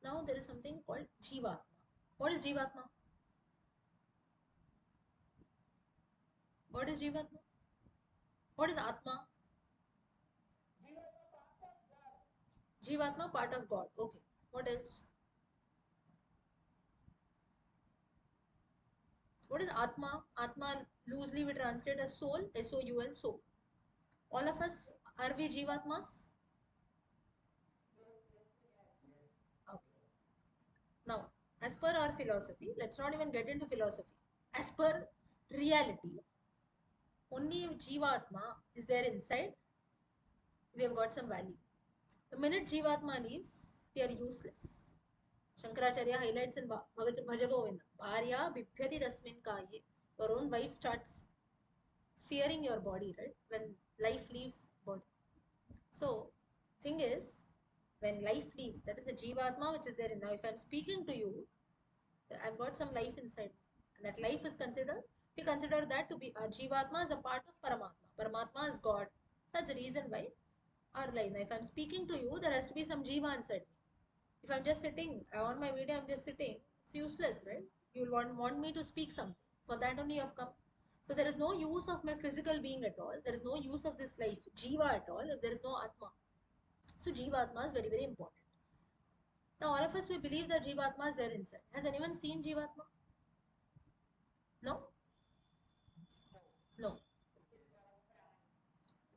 Now there is something called Jivatma. What is Jivatma? What is Jivatma? What is Atma? Jivatma, part of God. Okay. What else? What is Atma? Atma loosely we translate as soul, S-O-U-L, soul. All of us, are we Jivatmas? Okay. Now, as per our philosophy, let's not even get into philosophy. As per reality, only if Jivatma is there inside, we have got some value. The minute Jivatma leaves, we are useless. Shankaracharya highlights in Bhajagovinda. Bharya bibhyati tasmin kaye. Your own wife starts fearing your body, right? When life leaves body. So, thing is, when life leaves, that is a Jivatma which is there. Now, if I'm speaking to you, I've got some life inside. And that life is considered, we consider that to be our Jivatma as a part of Paramatma. Paramatma is God. That's the reason why our life. Now, if I'm speaking to you, there has to be some Jiva inside me. If I'm just sitting, I on my video, I'm just sitting, it's useless, right? You'll want me to speak something. For that only you have come. So there is no use of my physical being at all. There is no use of this life, Jiva at all, if there is no Atma. So Jiva Atma is very, very important. Now all of us we believe that Jivatma is there inside. Has anyone seen Jivatma? No? No.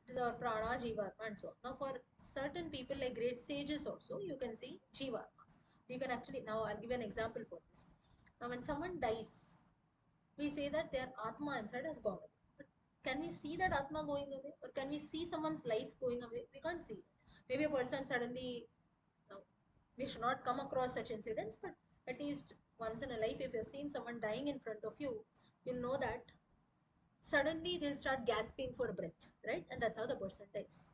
It is our prana, Jivatma and so on. Now for certain people like great sages also, you can see Jivatmas. You can actually, now I'll give an example for this. Now when someone dies, we say that their Atma inside has gone away. But can we see that Atma going away? Or can we see someone's life going away? We can't see it. Maybe a person suddenly, now, we should not come across such incidents, but at least once in a life, if you've seen someone dying in front of you, you'll know that suddenly they'll start gasping for breath, right? And that's how the person dies.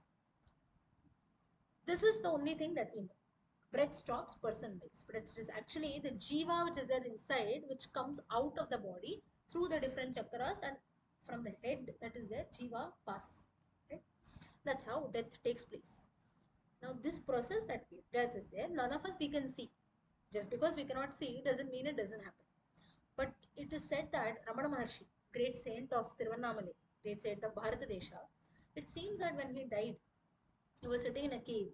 This is the only thing that we know. Breath stops, person dies. But it is actually the jiva which is there inside, which comes out of the body through the different chakras, and from the head that is there, jiva passes. Right? That's how death takes place. Now, this process that death is there, none of us we can see. Just because we cannot see doesn't mean it doesn't happen. But it is said that Ramana Maharshi, great saint of Tiruvannamalai, great saint of Bharatadesha, it seems that when he died, he was sitting in a cave.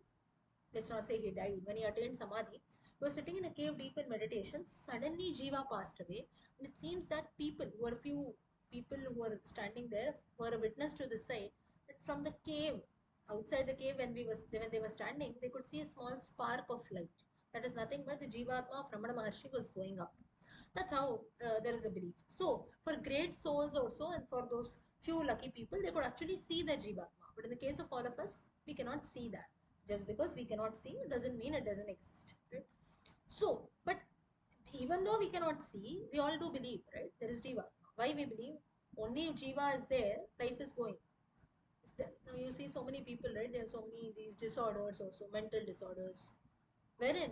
Let's not say he died. When he attained Samadhi, he was sitting in a cave deep in meditation. Suddenly, Jiva passed away. And it seems that people, who were few people who were standing there, were a witness to this sight, that from the cave, outside the cave, when they were standing, they could see a small spark of light. That is nothing but the Jivatma of Ramana Maharshi was going up. That's how there is a belief. So, for great souls also, and for those few lucky people, they could actually see the Jivatma. But in the case of all of us, we cannot see that. Just because we cannot see doesn't mean it doesn't exist. Right? So, but even though we cannot see, we all do believe, right? There is Jiva. Why we believe? Only if Jiva is there, life is going. If now you see so many people, right? There are so many these disorders also, mental disorders, wherein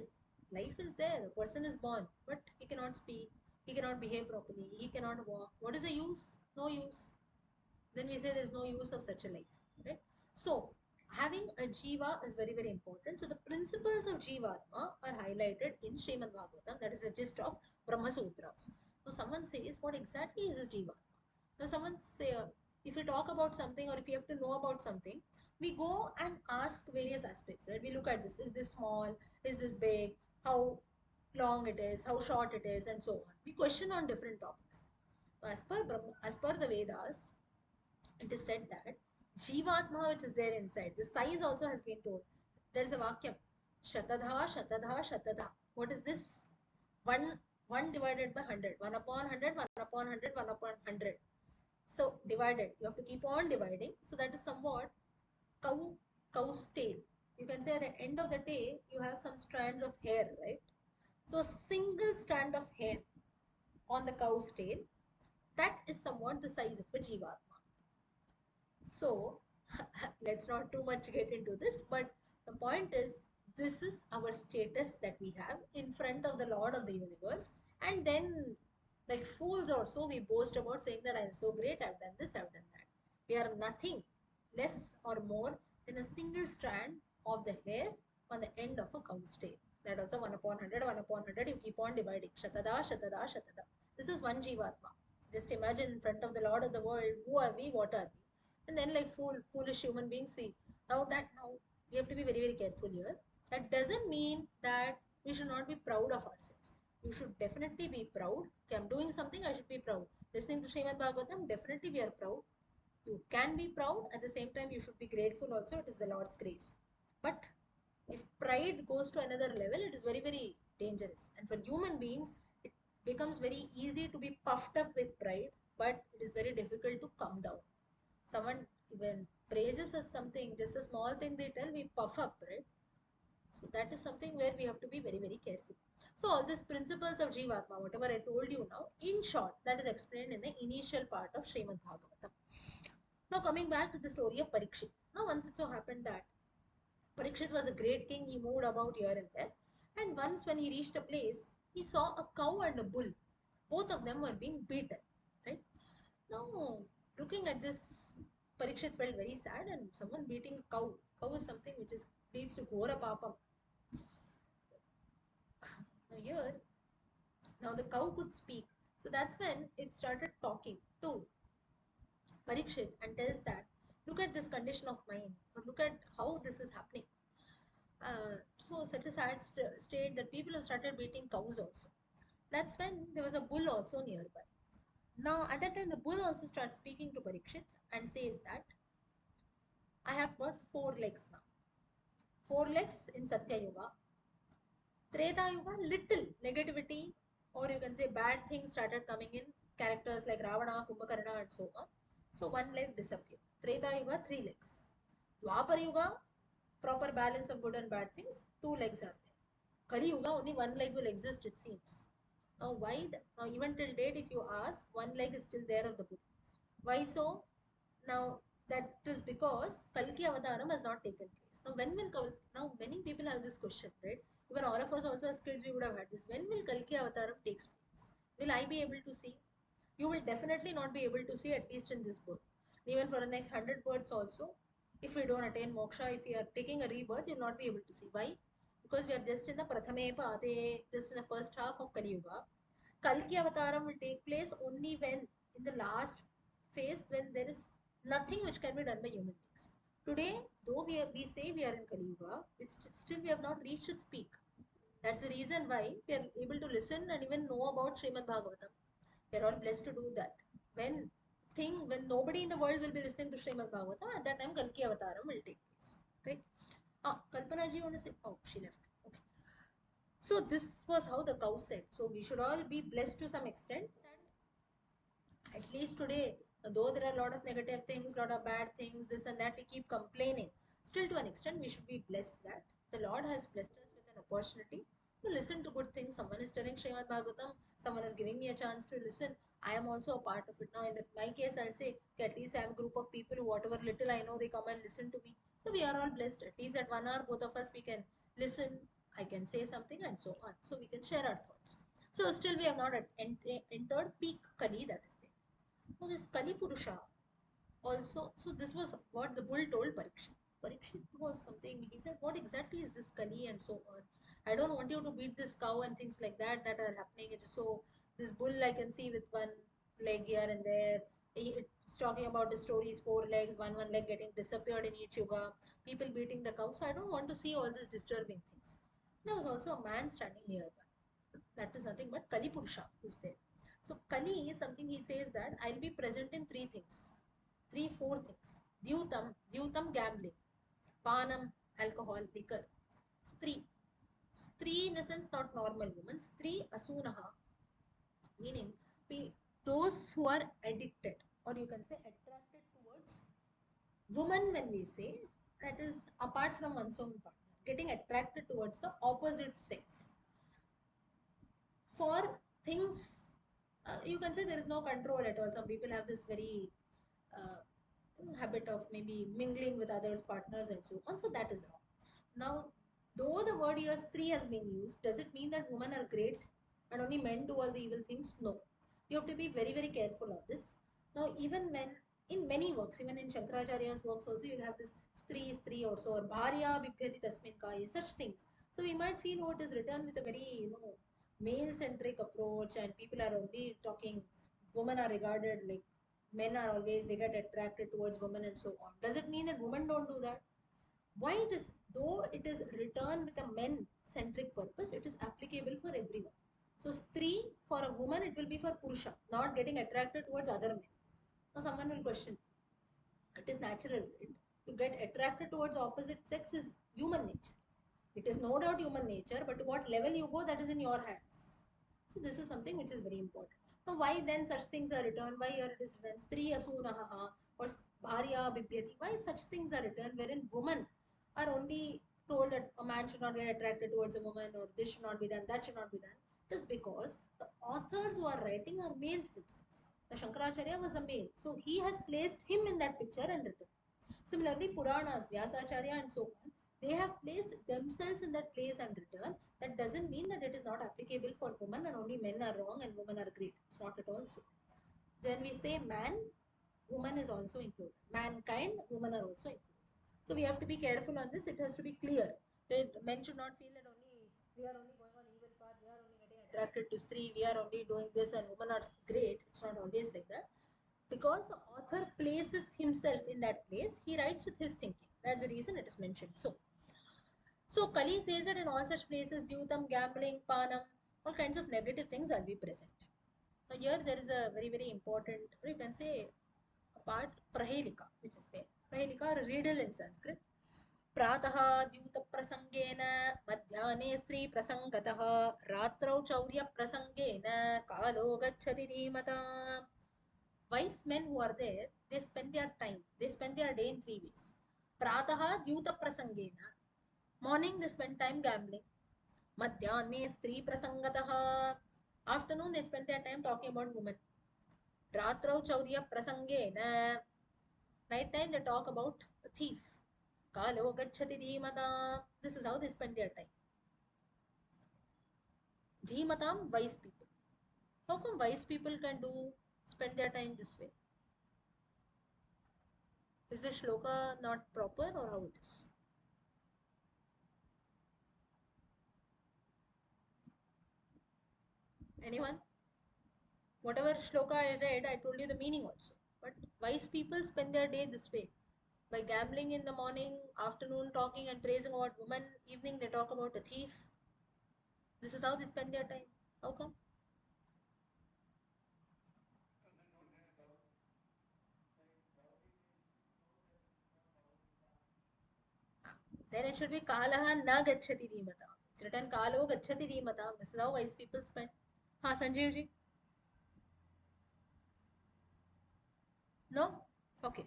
life is there, a person is born, but he cannot speak, he cannot behave properly, he cannot walk. What is the use? No use. Then we say there is no use of such a life, right? So, having a jiva is very, very important. So, the principles of jivatma are highlighted in Srimad Bhagavatam, that is the gist of Brahma Sutras. So, someone says, what exactly is this jiva? Now, someone say, if we talk about something or if you have to know about something, we go and ask various aspects, right? We look at this: is this small? Is this big? How long it is? How short it is? And so on. We question on different topics. As per the Vedas, it is said that Jivatma, which is there inside, the size also has been told. There is a vakyam, Shatadha, Shatadha, Shatadha. What is this? One, one divided by 100. One upon 100, one upon 100, one upon 100. So divided. You have to keep on dividing. So that is somewhat cow, cow's tail. You can say at the end of the day, you have some strands of hair, right? So a single strand of hair on the cow's tail, that is somewhat the size of a Jivatma. So let's not too much get into this, but the point is, this is our status that we have in front of the Lord of the universe. And then, like fools also, we boast about saying that I'm so great, I've done this, I've done that. We are nothing less or more than a single strand of the hair on the end of a cow's tail. That also 1 upon 100, 1 upon 100, you keep on dividing. Shatada, Shatada, Shatada. This is one Jivatma. So just imagine in front of the Lord of the world, who are we, what are we? And then like foolish human beings, now we have to be very, very careful here. That doesn't mean that we should not be proud of ourselves. You should definitely be proud. Okay, I'm doing something, I should be proud. Listening to Srimad Bhagavatam, definitely we are proud. You can be proud, at the same time you should be grateful also. It is the Lord's grace. But if pride goes to another level, it is very, very dangerous. And for human beings, it becomes very easy to be puffed up with pride, but it is very difficult to come down. Someone even praises us something, just a small thing they tell, we puff up, right? So that is something where we have to be very, very careful. So all these principles of Jivatma, whatever I told you now, in short, that is explained in the initial part of Srimad Bhagavatam. Now coming back to the story of Parikshit. Now once it so happened that Parikshit was a great king, he moved about here and there. And once when he reached a place, he saw a cow and a bull. Both of them were being beaten, right? Now, looking at this, Parikshit felt very sad, and someone beating a cow. Cow is something which is leads to Ghora Papam. Now here, now the cow could speak. So that's when it started talking to Parikshit and tells that, look at this condition of mine, or look at how this is happening. So such a sad state that people have started beating cows also. That's when there was a bull also nearby. Now at that time the bull also starts speaking to Parikshit and says that I have got four legs now. Four legs in Satya Yuga. Treta Yuga, little negativity, or you can say bad things started coming in. Characters like Ravana, Kumbhakarna, and so on. So one leg disappeared. Treta Yuga, three legs. Dwapar Yuga, proper balance of good and bad things, two legs are there. Kali Yuga, only one leg will exist, it seems. Now, why? Now, even till date, if you ask, one leg is still there of the book. Why so? Now, that is because Kalki Avataram has not taken place. Now, when will now many people have this question, right? Even all of us also as kids, we would have had this. When will Kalki Avataram takes place? Will I be able to see? You will definitely not be able to see, at least in this birth. Even for the next 100 births also, if we don't attain moksha, if we are taking a rebirth, you'll not be able to see. Why? Because we are just in the Prathame Pade, just in the first half of Kali Yuga. Kalki Avataram will take place only when, in the last phase, when there is nothing which can be done by human beings. Today, though we say we are in Kali Yuga, still we have not reached its peak. That's the reason why we are able to listen and even know about Srimad Bhagavatam. We are all blessed to do that. When when nobody in the world will be listening to Srimad Bhagavatam, at that time Kalki Avataram will take place. Right? Ah, Kalpana ji, you want to say? Oh, she left. Okay. So this was how the cow said. So we should all be blessed to some extent that at least today, though there are a lot of negative things, a lot of bad things, this and that, we keep complaining. Still, to an extent, we should be blessed that the Lord has blessed us with an opportunity to listen to good things. Someone is telling Srimad Bhagavatam, someone is giving me a chance to listen. I am also a part of it. Now, in my case, I'll say, okay, at least I have a group of people who, whatever little I know, they come and listen to me. So we are all blessed. At least at 1 hour, both of us, we can listen. I can say something and so on. So we can share our thoughts. So still, we have not entered peak Kali, that is there. So this Kali Purusha also, so this was what the bull told Parikshit. Parikshit was something, he said, what exactly is this Kali and so on. I don't want you to beat this cow and things like that that are happening. It is so, this bull I can see with one leg here and there. It's talking about the stories, four legs, one leg getting disappeared in each yuga, people beating the cow. So I don't want to see all these disturbing things. There was also a man standing nearby. That is nothing but Kali Purusha who's there. So Kali is something he says that I'll be present in three things, four things. Dyutam gambling, Panam alcohol, liquor, Stri. Stri in the sense not normal women, Stri Asunaha, meaning those who are addicted or you can say attracted towards woman when we say that is apart from one's own partner, getting attracted towards the opposite sex for things you can say there is no control at all. Some people have this very uh, habit of maybe mingling with others partners and so on, so that is wrong. Now, though the word here three has been used, does it mean that women are great and only men do all the evil things? No, you have to be very very careful on this. Now, even when in many works, even in Shankaracharya's works also, you'll have this stri also, or bharya bibhyati tasmin kaya, such things. So we might feel what is written with a very male centric approach and people are only talking, women are regarded like men are always, they get attracted towards women and so on. Does it mean that women don't do that? Why it is, though it is written with a men centric purpose, it is applicable for everyone. So stri for a woman, it will be for purusha, not getting attracted towards other men. Now someone will question, it is natural. To get attracted towards opposite sex is human nature. It is no doubt human nature, but to what level you go, that is in your hands. So this is something which is very important. Now, why then such things are written? Why here it is written Stri Asunaha or Bharya Bibhyati? Why such things are written wherein women are only told that a man should not get attracted towards a woman or this should not be done, that should not be done? It is because the authors who are writing are males themselves. Now, Shankaracharya was a male, so he has placed him in that picture and written. Similarly, Puranas, Vyasacharya, and so on, they have placed themselves in that place and written. That doesn't mean that it is not applicable for women and only men are wrong and women are great. It's not at all so. Then we say man, woman is also included. Mankind, women are also included. So we have to be careful on this. It has to be clear. That men should not feel that only we are only going on evil path, we are only getting attracted to Stri, we are only doing this and women are great. It's not always like that. Because the author places himself in that place, he writes with his thinking. That's the reason it is mentioned. So So Kali says that in all such places, Dyutam, gambling, Panam, all kinds of negative things will be present. Now here there is a very very important, or you can say a part, Prahelika, which is there. Prahelika or riddle in Sanskrit. प्रातः द्यूतप्रसङ्गेन मध्याह्ने स्त्रीप्रसङ्गतः रात्रौ चौर्यप्रसङ्गेन कालो गच्छति धीमताम्. Wise men who are there, they spend their time, they spend their day in three ways. Prataha Dyuta Prasangena. Morning they spend time gambling. Madhyane Stri Prasangataha. Afternoon they spend their time talking about women. Ratrau Chaurya Prasangena. Night time they talk about a thief. Kalo Gachati Dhimata. This is how they spend their time. Dhimatam, wise people. How come wise people can do spend their time this way? Is the shloka not proper or how it is? Anyone? Whatever shloka I read, I told you the meaning also. But wise people spend their day this way. By gambling in the morning, afternoon talking and praising about women, evening they talk about a thief. This is how they spend their time. How come? Then it should be Kalaha na gachati dhimata. It's written Kalo gachati dhimata. This is how wise people spend. Ha, Sanjeev ji? No? Okay.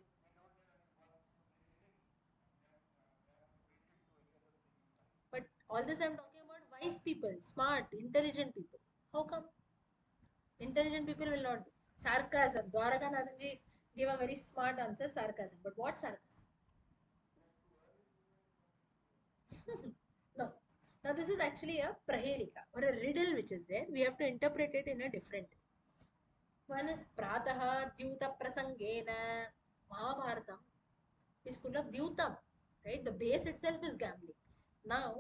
But all this I'm talking about wise people, smart, intelligent people. How come? Intelligent people will not do. Sarcasm. Dwarakanathanji gave a very smart answer, sarcasm. But what sarcasm? No. Now this is actually a prahelika or a riddle which is there. We have to interpret it in a different way. One is Prataha Dyuta Prasangena. Mahabharatam is full of Dyutam, right? The base itself is gambling. Now,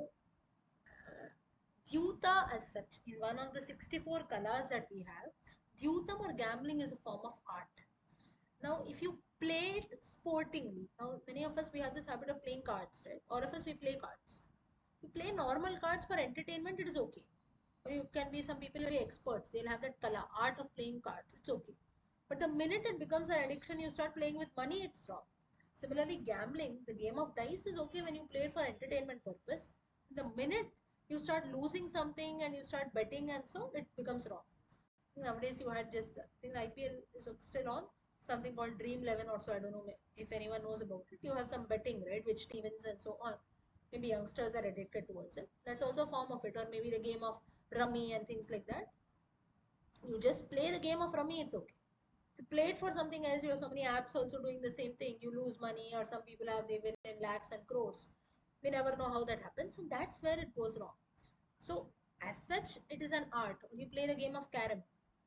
Dyuta as such, in one of the 64 kalas that we have, Dyutam or gambling is a form of art. Now, if you play it sportingly, now many of us we have this habit of playing cards, right? All of us we play cards. You play normal cards for entertainment, it is okay. Or you can be, some people will be experts, they'll have that kala, art of playing cards, it's okay. But the minute it becomes an addiction, you start playing with money, it's wrong. Similarly, gambling, the game of dice is okay when you play it for entertainment purpose. The minute you start losing something and you start betting and so, it becomes wrong. Nowadays, you had just, I think the IPL is still on, something called Dream 11 also. I don't know if anyone knows about it. You have some betting, right? Which team wins and so on. Maybe youngsters are addicted towards it. That's also a form of it, or maybe the game of rummy and things like that. You just play the game of rummy, it's okay. If you play it for something else, you have so many apps also doing the same thing. You lose money, or some people have, they win in lakhs and crores. We never know how that happens, and that's where it goes wrong. So, as such, it is an art. Or you play the game of carom.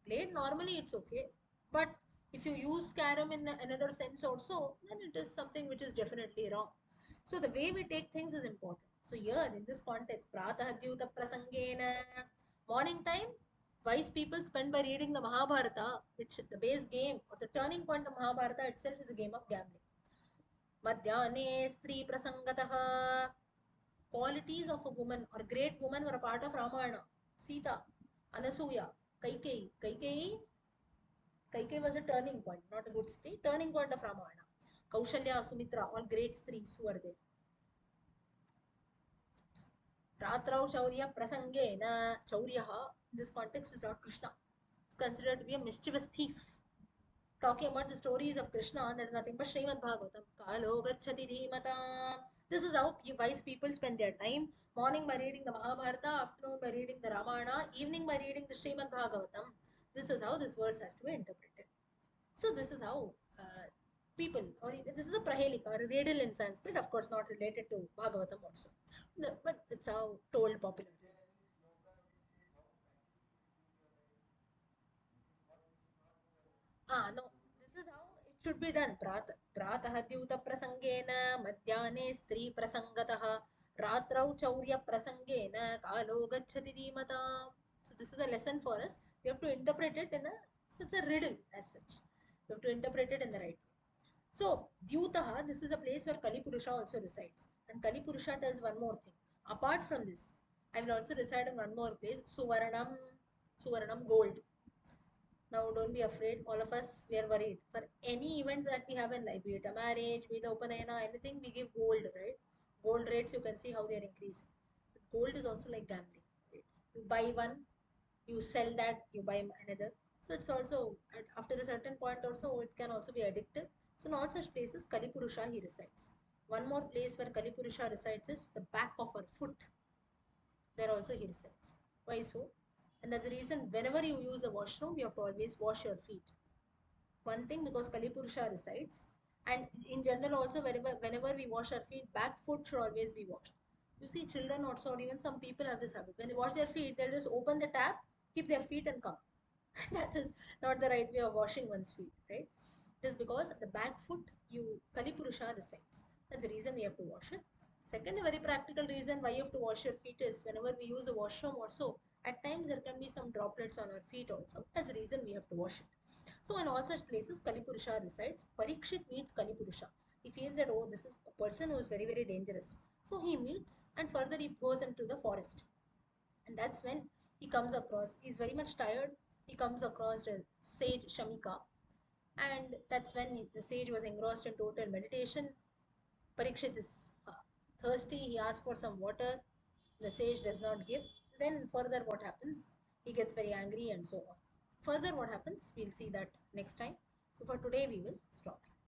Played normally, it's okay. But if you use carom in another sense also, then it is something which is definitely wrong. So, the way we take things is important. So, here in this context, Pratah Prasangena, morning time, wise people spend by reading the Mahabharata, which the base game or the turning point of Mahabharata itself is a game of gambling. Madhyane Stri Prasangataha, qualities of a woman or great woman were a part of Ramayana. Sita, Anasuya, Kaikeyi. Kaikeyi was a turning point, not a good stay, turning point of Ramayana. Kaushalya, Sumitra, all great streets who are there. Ratrau Chaurya Prasangena, Chauryaha, in this context is Lord Krishna. It's considered to be a mischievous thief. Talking about the stories of Krishna, there is nothing but Srimad Bhagavatam. Kalo Gachati Dhimata. This is how wise people spend their time. Morning by reading the Mahabharata, afternoon by reading the Ramayana, evening by reading the Srimad Bhagavatam. This is how this verse has to be interpreted. So this is how people, or this is a prahelika or a riddle in Sanskrit, of course not related to Bhagavatam also. But it's how told popularly. Ah, no. This is how it should be done. Pratah द्यूत प्रसंगेन मध्याह्ने स्त्री प्रसंगतः रात्रौ चौर्य प्रसंगेन कालो गच्छति धीमताम्. So this is a lesson for us. We have to interpret it in a, so it's a riddle as such. We have to interpret it in the right way. So Dyutaha, this is a place where Kali Purusha also resides. And Kali Purusha tells one more thing. Apart from this, I will also reside in one more place, Suvaranam Gold. Now, don't be afraid. All of us, we are worried. For any event that we have in life, be it a marriage, be it open anything, we give gold, right? Gold rates, you can see how they are increasing. But gold is also like gambling, right? You buy one, you sell that, you buy another. So it's also, after a certain point also, it can also be addictive. So in all such places, Kalipurusha, he resides. One more place where Kalipurusha resides is the back of our foot. There also he resides. Why so? And that's the reason whenever you use a washroom, you have to always wash your feet. One thing, because Kalipurusha resides, and in general also whenever we wash our feet, back foot should always be washed. You see, children also, or even some people have this habit. When they wash their feet, they'll just open the tap, keep their feet and come. That is not the right way of washing one's feet, right? It is because the back foot, Kalipurusha resides. That's the reason we have to wash it. Second, a very practical reason why you have to wash your feet is whenever we use the washroom also, at times there can be some droplets on our feet also. That's the reason we have to wash it. So in all such places, Kalipurusha resides. Parikshit meets Kalipurusha. He feels that, oh, this is a person who is very, very dangerous. So he meets and further he goes into the forest. And that's when he comes across, he's very much tired. He comes across the sage Shamika. And that's when the sage was engrossed in total meditation. Parikshit is thirsty. He asks for some water. The sage does not give. Then further what happens? He gets very angry and so on. Further what happens? We'll see that next time. So for today we will stop.